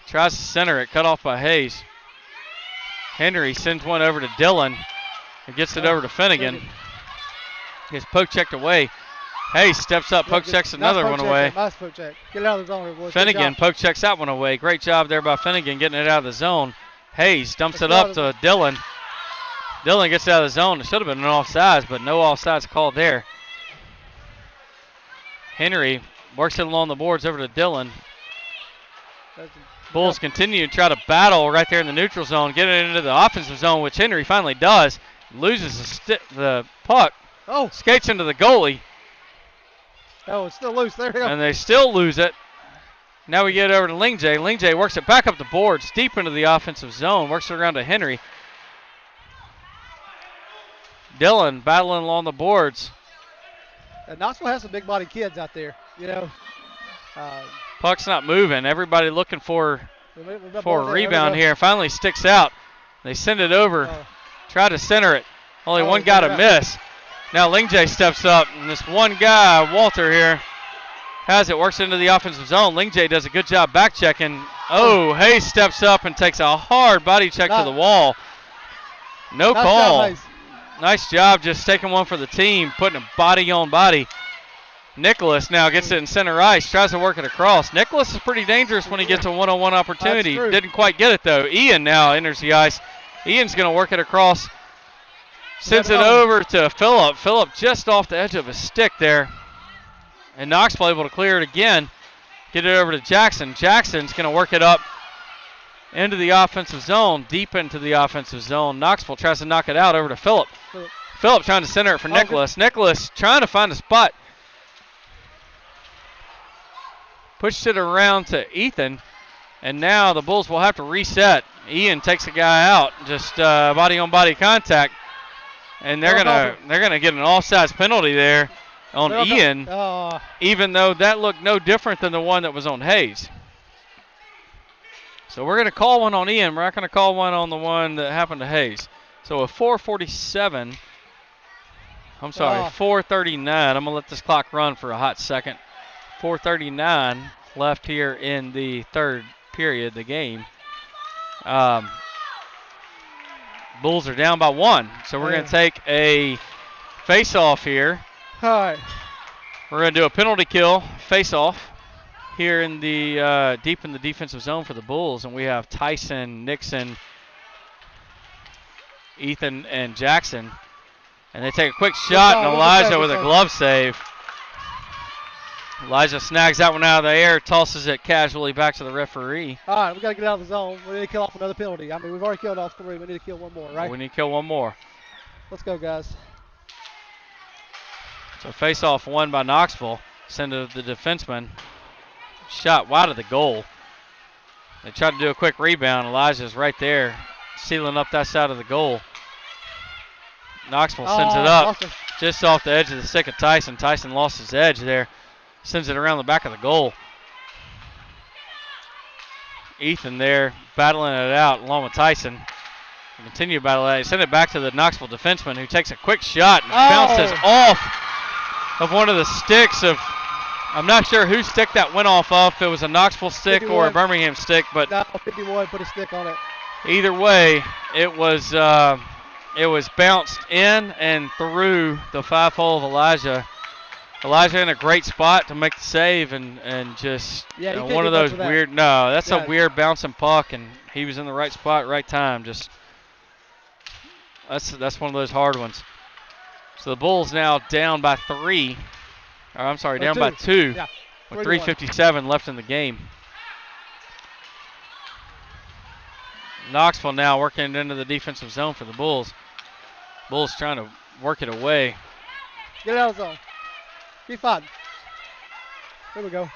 Tries to center it, cut off by Hayes. Henry sends one over to Dillon and gets it over to Finnegan. Gets poke checked away. Hayes steps up, poke checks another one away. Nice poke check. Get it out of the zone, boys. Finnegan poke checks that one away. Great job there by Finnegan getting it out of the zone. Hayes dumps it up to Dillon. Dillon gets it out of the zone. It should have been an offsides, but no offsides called there. Henry works it along the boards over to Dillon. Bulls continue to try to battle right there in the neutral zone, get it into the offensive zone, which Henry finally does. Loses the puck. Oh. Skates into the goalie. Oh, it's still loose. There we go. And they still lose it. Now we get over to Lingjay. Lingjay works it back up the boards, deep into the offensive zone, works it around to Henry. Dillon battling along the boards. Knoxville has some big body kids out there, you know. Puck's not moving. Everybody looking for a rebound here. Finally sticks out. They send it over. Try to center it. Only one guy to miss. Now Lingjay steps up, and this one guy, Walter here, has it, works into the offensive zone. Lingjay does a good job back checking. Oh, Hayes steps up and takes a hard body check to the wall. No call. Nice job just taking one for the team, putting a body on body. Nicholas now gets it in center ice, tries to work it across. Nicholas is pretty dangerous when he gets a one-on-one opportunity. Didn't quite get it, though. Ian now enters the ice. Ian's going to work it across. Sends it over to Phillip. Phillip just off the edge of his stick there. And Knoxville able to clear it again. Get it over to Jackson. Jackson's going to work it up into the offensive zone, deep into the offensive zone. Knoxville tries to knock it out over to Phillip. Phillip trying to center it for Nicholas. Nicholas trying to find a spot. Pushed it around to Ethan. And now the Bulls will have to reset. Ian takes a guy out, just body-on-body contact. And they're gonna get an offsides penalty there on Ian, even though that looked no different than the one that was on Hayes. So we're gonna call one on Ian. We're not gonna call one on the one that happened to Hayes. So a 4:47. I'm sorry, 4:39. I'm gonna let this clock run for a hot second. 4:39 left here in the third period of the game. Bulls are down by 1, so we're going to take a face-off here. All right. We're going to do a penalty kill face-off here in the deep in the defensive zone for the Bulls, and we have Tyson, Nixon, Ethan, and Jackson. And they take a quick shot, and Elijah with a glove save. Elijah snags that one out of the air, tosses it casually back to the referee. All right, we got to get out of the zone. We need to kill off another penalty. I mean, we've already killed off 3. We need to kill one more, right? We need to kill one more. Let's go, guys. So face-off won by Knoxville. Send to the defenseman. Shot wide of the goal. They tried to do a quick rebound. Elijah's right there, sealing up that side of the goal. Knoxville sends it up just off the edge of the stick of Tyson. Tyson lost his edge there. Sends it around the back of the goal. Ethan there battling it out along with Tyson. Continue to battle that. He sent it back to the Knoxville defenseman, who takes a quick shot and bounces off of one of the sticks of, I'm not sure whose stick that went off of. If it was a Knoxville stick 51. Or a Birmingham stick, but no, 51 put a stick on it. Either way, it was bounced in and through the 5-hole of Elijah. Elijah in a great spot to make the save, and just one of those weird. No, that's a weird bouncing puck, and he was in the right spot, right time. Just that's one of those hard ones. So the Bulls now down by 3. Or I'm sorry, down by 2. Yeah. With 3:57 left in the game. Knoxville now working into the defensive zone for the Bulls. Bulls trying to work it away. Get out of the zone. Be fun. Here we go.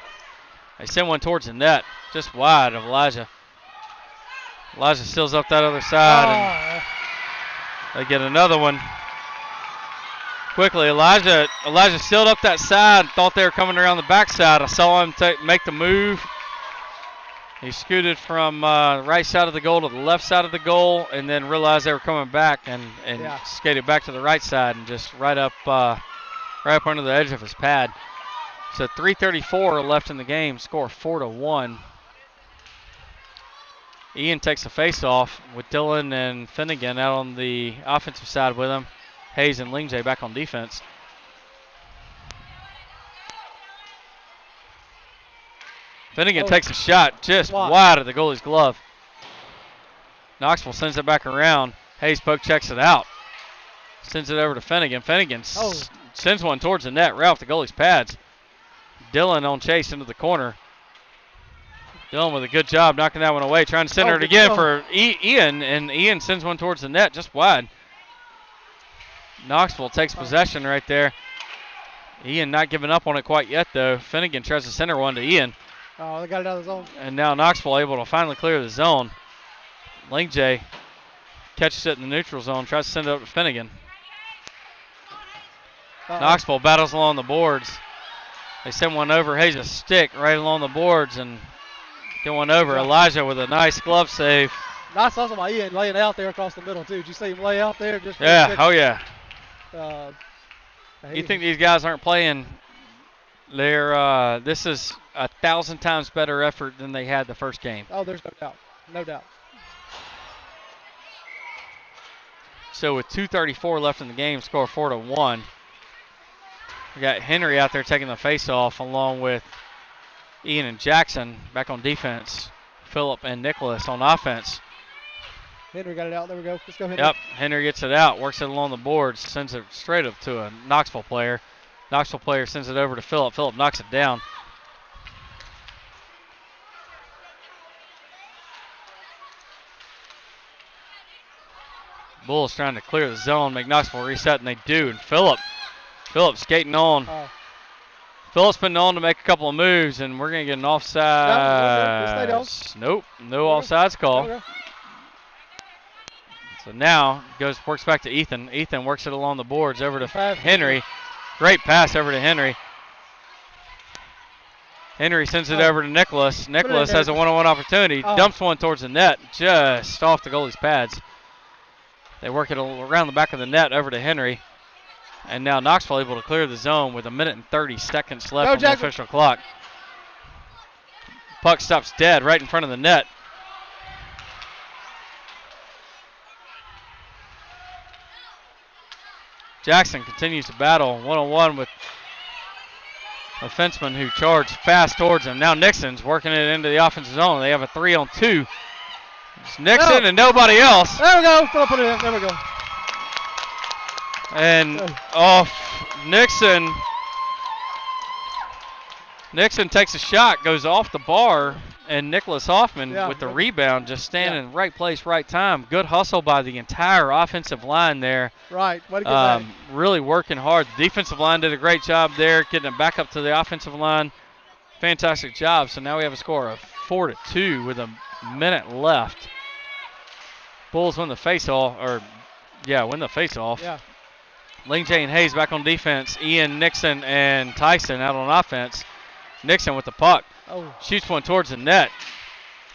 They send one towards the net, just wide of Elijah. Elijah steals up that other side, and they get another one. Quickly, Elijah sealed up that side, thought they were coming around the backside. I saw him make the move. He scooted from right side of the goal to the left side of the goal, and then realized they were coming back and skated back to the right side and just right up under the edge of his pad. So 3:34 left in the game, score 4-1. Ian takes the face-off with Dylan and Finnegan out on the offensive side with him. Hayes and Lingjay back on defense. Finnegan takes a shot just wide of the goalie's glove. Knoxville sends it back around. Hayes poke checks it out. Sends it over to Finnegan. Finnegan sends one towards the net right off the goalie's pads. Dylan on chase into the corner. Dylan with a good job knocking that one away. Trying to center it again for Ian, and Ian sends one towards the net just wide. Knoxville takes possession right there. Ian not giving up on it quite yet, though. Finnegan tries to center one to Ian. Oh, they got it out of the zone. And now Knoxville able to finally clear the zone. Lingjay catches it in the neutral zone, tries to send it up to Finnegan. Knoxville battles along the boards. They send one over. Hayes a stick right along the boards and get one over. Elijah with a nice glove save. Nice hustle by Ian laying out there across the middle, too. Did you see him lay out there? Just oh yeah. You think these guys aren't playing? This is 1,000 times better effort than they had the first game. Oh, there's no doubt. No doubt. So with 2:34 left in the game, score 4-1. We got Henry out there taking the face-off along with Ian and Jackson back on defense. Phillip and Nicholas on offense. Henry got it out. There we go. Let's go, Henry. Yep, Henry gets it out, works it along the boards, sends it straight up to a Knoxville player. Knoxville player sends it over to Phillip. Phillip knocks it down. Bulls trying to clear the zone, make Knoxville reset, and they do. And Phillip skating on. Phillip's been on to make a couple of moves, and we're going to get an offside. Nope, no offsides call. So now works back to Ethan. Ethan works it along the boards over to Henry. Great pass over to Henry. Henry sends it over to Nicholas. Nicholas has a one-on-one opportunity. Dumps one towards the net, just off the goalie's pads. They work it around the back of the net over to Henry. And now Knoxville able to clear the zone with 1 minute and 30 seconds left on the official clock. Puck stops dead right in front of the net. Jackson continues to battle one-on-one with a fenceman who charged fast towards him. Now Nixon's working it into the offensive zone. They have a 3-on-2. It's Nixon and nobody else. There we go. Put it in. There we go. And off Nixon. Nixon takes a shot, goes off the bar, and Nicholas Hoffman with the rebound, just standing in the right place, right time. Good hustle by the entire offensive line there. Right. Way to get back. Really working hard. The defensive line did a great job there, getting it back up to the offensive line. Fantastic job. So now we have a score of 4-2 with a minute left. Bulls win the face-off, win the face-off. Yeah. Lingjay and Hayes back on defense. Ian, Nixon, and Tyson out on offense. Nixon with the puck. Shoots one towards the net.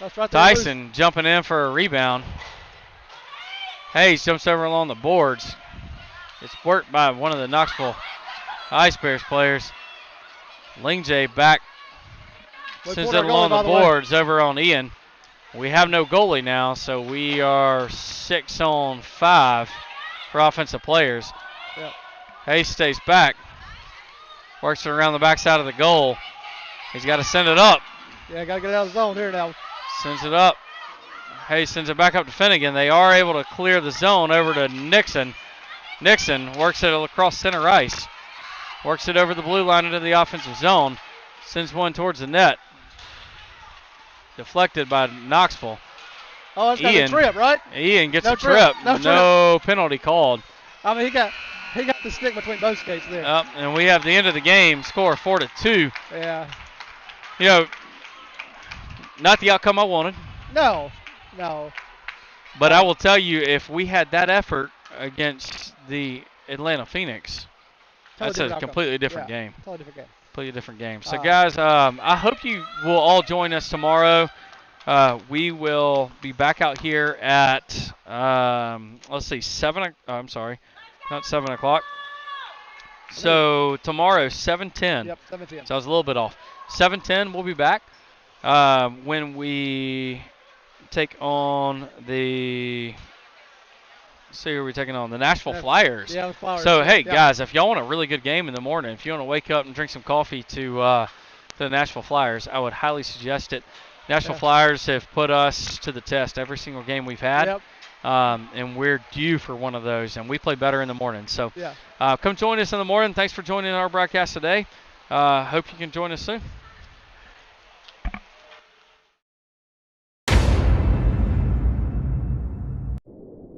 That's right there. Tyson jumping in for a rebound. Hayes jumps over along the boards. It's worked by one of the Knoxville Ice Bears players. Lingjay back. Sends it along the boards over on Ian. We have no goalie now, so we are 6-on-5 for offensive players. Yep. Hayes stays back. Works it around the backside of the goal. He's got to send it up. Yeah, got to get it out of the zone here now. Sends it up. Hayes sends it back up to Finnegan. They are able to clear the zone over to Nixon. Nixon works it across center ice. Works it over the blue line into the offensive zone. Sends one towards the net. Deflected by Knoxville. Oh, it's got a trip, right? Ian gets a trip. No penalty called. I mean, he got the stick between both skates there. And we have the end of the game, score 4-2. Yeah. You know, not the outcome I wanted. No. But I will tell you, if we had that effort against the Atlanta Phoenix, that's a completely different game. Totally different game. Completely different game. So, guys, I hope you will all join us tomorrow. We will be back out here at, let's see, I'm sorry, not 7 o'clock. So, tomorrow, 7:10. Yep, 7:10. So, I was a little bit off. 7:10, we'll be back when we take on the, let's see who are we taking on? The Nashville Flyers. Yeah, the Flyers. So, hey, guys, if y'all want a really good game in the morning, if you want to wake up and drink some coffee to the Nashville Flyers, I would highly suggest it. Nashville Flyers have put us to the test every single game we've had. Yep. And we're due for one of those, and we play better in the morning. So come join us in the morning. Thanks for joining our broadcast today. Hope you can join us soon.